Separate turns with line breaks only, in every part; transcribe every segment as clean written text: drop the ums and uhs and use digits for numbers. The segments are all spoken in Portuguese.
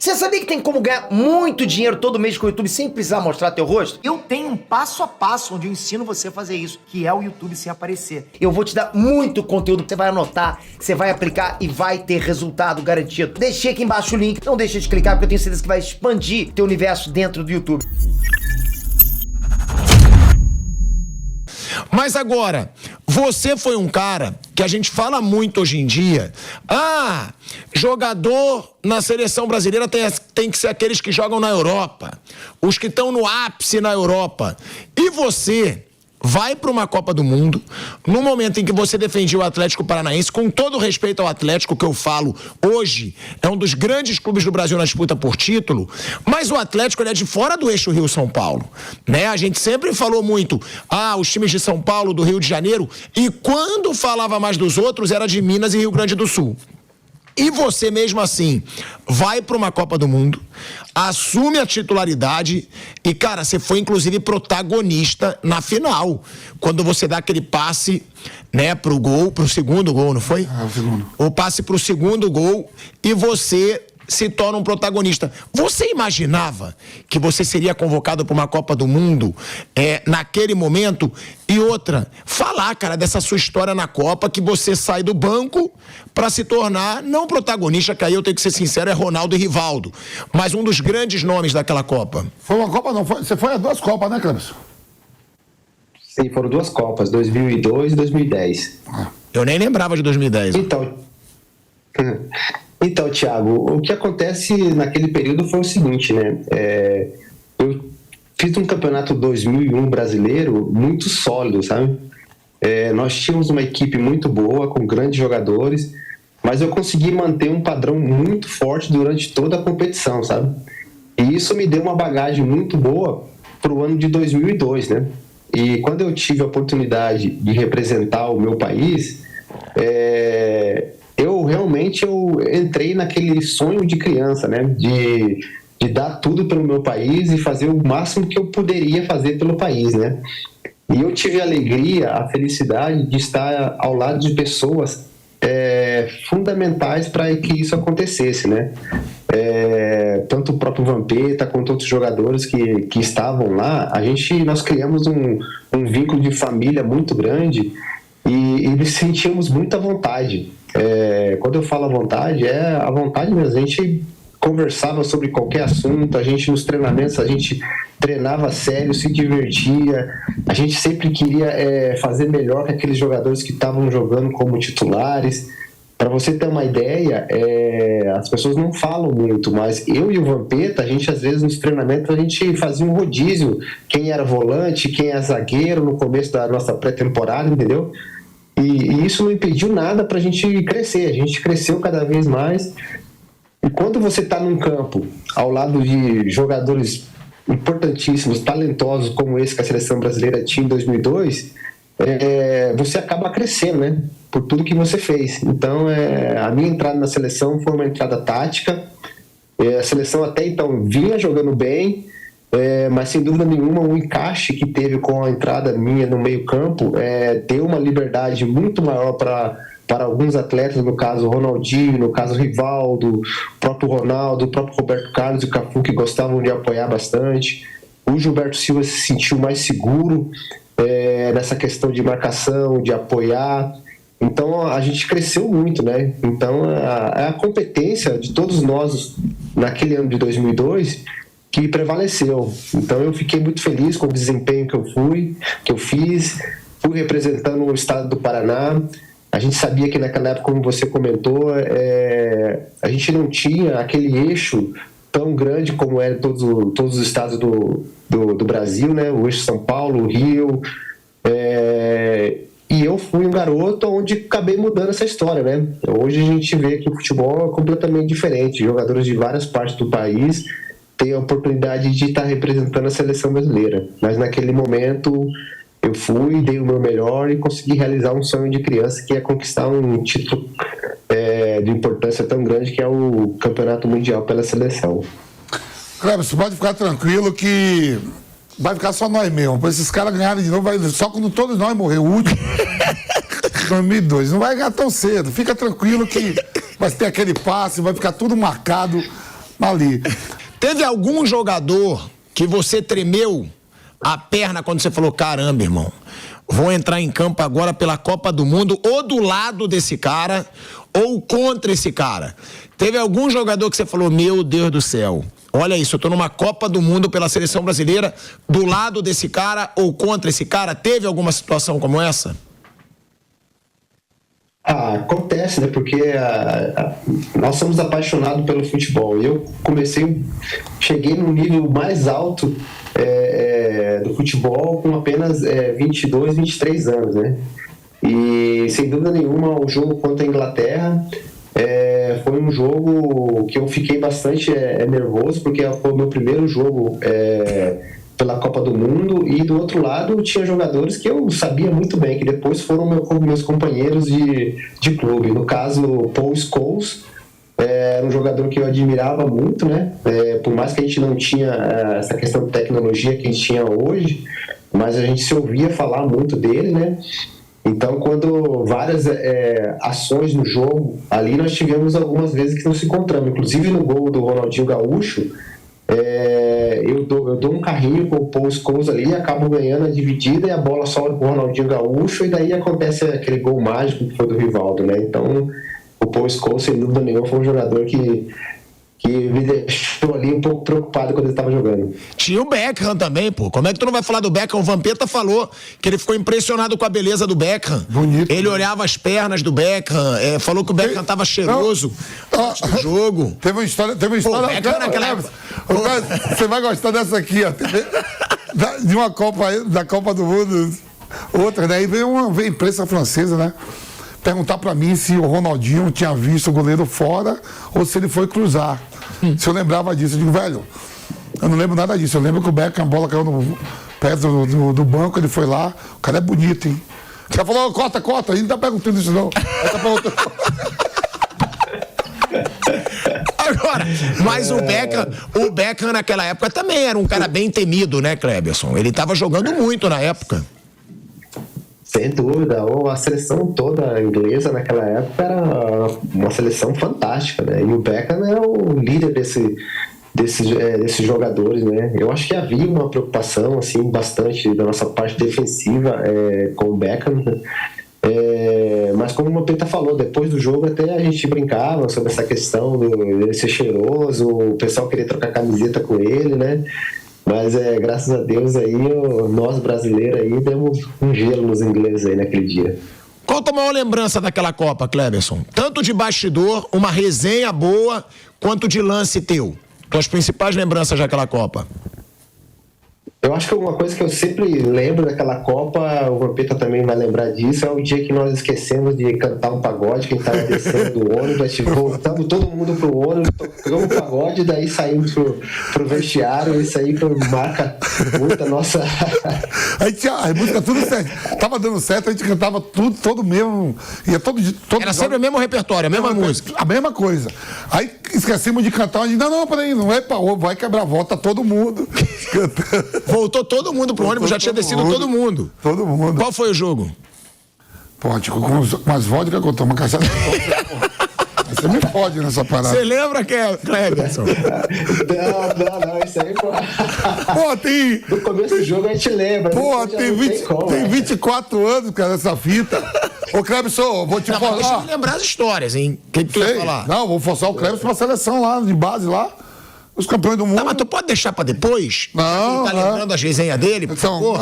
Você sabia que tem como ganhar muito dinheiro todo mês com o YouTube sem precisar mostrar teu rosto? Eu tenho um passo a passo onde eu ensino você a fazer isso, que é o YouTube sem aparecer. Eu vou te dar muito conteúdo que você vai anotar, que você vai aplicar e vai ter resultado garantido. Deixei aqui embaixo o link, não deixa de clicar porque eu tenho certeza que vai expandir teu universo dentro do YouTube.
Mas agora, você foi um cara que a gente fala muito hoje em dia. Jogador na seleção brasileira tem que ser aqueles que jogam na Europa. Os que estão no ápice na Europa. E você vai para uma Copa do Mundo, no momento em que você defendia o Atlético Paranaense, com todo respeito ao Atlético, que eu falo hoje, é um dos grandes clubes do Brasil na disputa por título, mas o Atlético ele é de fora do eixo Rio-São Paulo, né? A gente sempre falou muito, os times de São Paulo, do Rio de Janeiro, e quando falava mais dos outros, era de Minas e Rio Grande do Sul. E você mesmo assim vai para uma Copa do Mundo, assume a titularidade e, cara, você foi inclusive protagonista na final. Quando você dá aquele passe, né, pro segundo gol, não foi?
O segundo.
O passe pro segundo gol e você se torna um protagonista. Você imaginava que você seria convocado para uma Copa do Mundo naquele momento? E outra, falar, cara, dessa sua história na Copa, que você sai do banco para se tornar, não protagonista, que aí eu tenho que ser sincero, é Ronaldo e Rivaldo, mas um dos grandes nomes daquela Copa.
Foi uma Copa, não? Você foi a 2 Copas, né, Cleberson?
Sim, foram 2 Copas, 2002 e 2010.
Eu nem lembrava de 2010.
Então, Thiago, o que acontece naquele período foi o seguinte, né? Eu fiz um campeonato 2001 brasileiro muito sólido, sabe? Nós tínhamos uma equipe muito boa, com grandes jogadores, mas eu consegui manter um padrão muito forte durante toda a competição, sabe? E isso me deu uma bagagem muito boa para o ano de 2002, né? E quando eu tive a oportunidade de representar o meu país, eu realmente entrei naquele sonho de criança, né? De dar tudo pelo meu país e fazer o máximo que eu poderia fazer pelo país, né? E eu tive a alegria, a felicidade de estar ao lado de pessoas fundamentais para que isso acontecesse, né? Tanto o próprio Vampeta quanto outros jogadores que estavam lá, nós criamos um vínculo de família muito grande e nos sentíamos muito à vontade. Quando eu falo à vontade, é à vontade mesmo. A gente conversava sobre qualquer assunto, nos treinamentos, a gente treinava sério, se divertia, a gente sempre queria fazer melhor que aqueles jogadores que estavam jogando como titulares. Para você ter uma ideia, as pessoas não falam muito, mas eu e o Vampeta, às vezes nos treinamentos, a gente fazia um rodízio, quem era volante, quem era zagueiro no começo da nossa pré-temporada, entendeu? E isso não impediu nada para a gente crescer. A gente cresceu cada vez mais. E quando você está num campo, ao lado de jogadores importantíssimos, talentosos, como esse que a seleção brasileira tinha em 2002, você acaba crescendo, né? Por tudo que você fez. Então, a minha entrada na seleção foi uma entrada tática. A seleção até então vinha jogando bem, mas sem dúvida nenhuma o encaixe que teve com a entrada minha no meio campo deu uma liberdade muito maior para alguns atletas, no caso o Ronaldinho, no caso o Rivaldo, o próprio Ronaldo, o próprio Roberto Carlos e o Cafu, que gostavam de apoiar bastante. O Gilberto Silva se sentiu mais seguro nessa questão de marcação, de apoiar. Então a gente cresceu muito, né? Então a competência de todos nós naquele ano de 2002 que prevaleceu. Então eu fiquei muito feliz com o desempenho que eu fiz, fui representando o estado do Paraná. A gente sabia que naquela época, como você comentou, a gente não tinha aquele eixo tão grande como era todos os estados do Brasil, né? O eixo São Paulo, o Rio. E eu fui um garoto onde acabei mudando essa história, né? Hoje a gente vê que o futebol é completamente diferente. Jogadores de várias partes do país têm a oportunidade de estar representando a seleção brasileira. Mas naquele momento eu fui, dei o meu melhor e consegui realizar um sonho de criança, que é conquistar um título de importância tão grande, que é o Campeonato Mundial pela seleção.
Cleber, você pode ficar tranquilo que vai ficar só nós mesmo. Para esses caras ganharem de novo, só quando todos nós morrer o último, 2002. Não vai ganhar tão cedo. Fica tranquilo que vai ter aquele passe, vai ficar tudo marcado ali.
Teve algum jogador que você tremeu a perna quando você falou, caramba, irmão, vou entrar em campo agora pela Copa do Mundo, ou do lado desse cara, ou contra esse cara? Teve algum jogador que você falou, meu Deus do céu, olha isso, eu tô numa Copa do Mundo pela seleção brasileira, do lado desse cara ou contra esse cara? Teve alguma situação como essa?
Acontece, né? Porque nós somos apaixonados pelo futebol. E eu cheguei no nível mais alto do futebol com apenas 22, 23 anos, né? E sem dúvida nenhuma, o jogo contra a Inglaterra foi um jogo que eu fiquei bastante nervoso, porque foi o meu primeiro jogo pela Copa do Mundo, e do outro lado tinha jogadores que eu sabia muito bem, que depois foram meus companheiros de clube. No caso, Paul Scholes, era um jogador que eu admirava muito, né? Por mais que a gente não tinha essa questão de tecnologia que a gente tinha hoje, mas a gente se ouvia falar muito dele, né? Então, quando várias ações no jogo, ali nós tivemos algumas vezes que nos encontramos, inclusive no gol do Ronaldinho Gaúcho, eu dou um carrinho com o Paul Scholes ali, acabo ganhando a dividida e a bola sobra pro Ronaldinho Gaúcho, e daí acontece aquele gol mágico que foi do Rivaldo, né? Então, o Paul Scholes, sem dúvida nenhuma, foi um jogador que me deixou ali um pouco preocupado quando ele estava jogando.
Tinha o Beckham também, pô. Como é que tu não vai falar do Beckham? O Vampeta falou que ele ficou impressionado com a beleza do Beckham.
Bonito.
Ele olhava as pernas do Beckham, falou que o Beckham tava cheiroso no jogo.
Teve uma história.
Pô, Beckham naquela época.
Você vai gostar dessa aqui, ó. De uma Copa, da Copa do Mundo, outra, né? Aí veio a imprensa francesa, né? Perguntar pra mim se o Ronaldinho tinha visto o goleiro fora ou se ele foi cruzar. Se eu lembrava disso. Eu digo, velho, eu não lembro nada disso. Eu lembro que o Beckham, a bola caiu perto do banco, ele foi lá. O cara é bonito, hein? O cara falou, corta. Ele não tá perguntando isso, não. Ele tá perguntando.
Agora, mas o Beckham naquela época também era um cara bem temido, né, Kleberson? Ele tava jogando muito na época.
Sem dúvida, a seleção toda inglesa naquela época era uma seleção fantástica, né? E o Beckham é o líder desses jogadores, né? Eu acho que havia uma preocupação, assim, bastante da nossa parte defensiva com o Beckham, né? Mas como o Vampeta falou, depois do jogo até a gente brincava sobre essa questão dele ser cheiroso, o pessoal querer trocar camiseta com ele, né? Mas graças a Deus aí, nós brasileiros aí demos um gelo nos ingleses aí naquele dia.
Qual a tua maior lembrança daquela Copa, Kleberson? Tanto de bastidor, uma resenha boa, quanto de lance teu. Tuas principais lembranças daquela Copa?
Eu acho que uma coisa que eu sempre lembro daquela Copa, o Vampeta também vai lembrar disso, é o dia que nós esquecemos de cantar um pagode, que a gente estava descendo do ônibus, voltamos todo mundo pro ônibus, tocamos um pagode, daí saímos pro vestiário. Isso aí marca muito a nossa...
Aí tinha a música tudo certo. Tava dando certo, a gente cantava tudo, todo mesmo. Ia todo
Era sempre o mesmo repertório, a mesma música.
A mesma coisa. Aí esquecemos de cantar, a gente, não, peraí, não é pra vai quebrar, volta todo mundo cantando.
Voltou todo mundo pro ônibus, já tinha descido todo mundo.
Todo mundo.
Qual foi o jogo?
Pô, tipo, com umas vodka que eu tomo, uma cachaça. Você me fode nessa parada.
Você lembra que é, Kleberson?
Não, isso aí,
Pô, tem...
No começo do jogo a gente lembra.
Pô, tem 24 anos, cara, essa fita. Ô, Kleberson, vou te falar.
Deixa eu lembrar as histórias, hein? O que tu ia falar?
Não, vou forçar o Kleberson pra seleção lá, de base lá. Os campeões do mundo.
Não, mas tu pode deixar pra depois?
Não.
Tá lembrando as resenhas dele, por favor?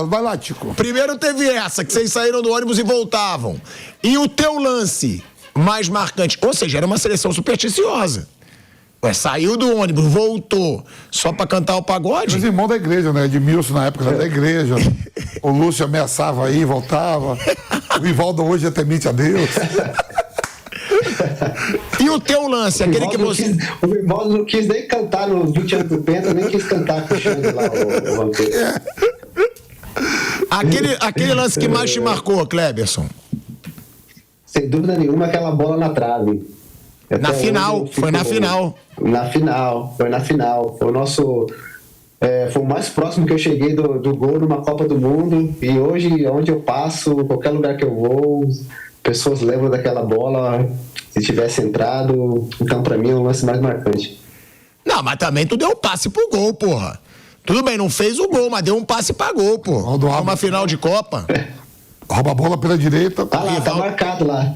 Vai lá, Tico.
Primeiro teve essa, que vocês saíram do ônibus e voltavam. E o teu lance mais marcante, ou seja, era uma seleção supersticiosa. Saiu do ônibus, voltou, só pra cantar o pagode?
Os irmãos da igreja, né? Edmilson na época era da igreja. O Lúcio ameaçava aí, voltava. O Rivaldo hoje é temente a Deus.
E o teu lance, aquele que você...
O Rivaldo não quis nem cantar no 20 anos do Penta, nem quis cantar com o Xande lá, o Vampeta.
Aquele lance que mais te marcou, Kleberson?
Sem dúvida nenhuma, aquela bola na trave.
Na final, foi na final.
Foi na final. Foi o nosso... foi o mais próximo que eu cheguei do gol numa Copa do Mundo. E hoje, onde eu passo, qualquer lugar que eu vou, pessoas lembram daquela bola. Se tivesse entrado, então para mim é o lance mais marcante.
Não, mas também tu deu um passe pro gol, porra. Tudo bem, não fez o gol, mas deu um passe pra gol, pô. Uma final de Copa.
Rouba a bola pela direita.
Tá lá, tá marcado lá.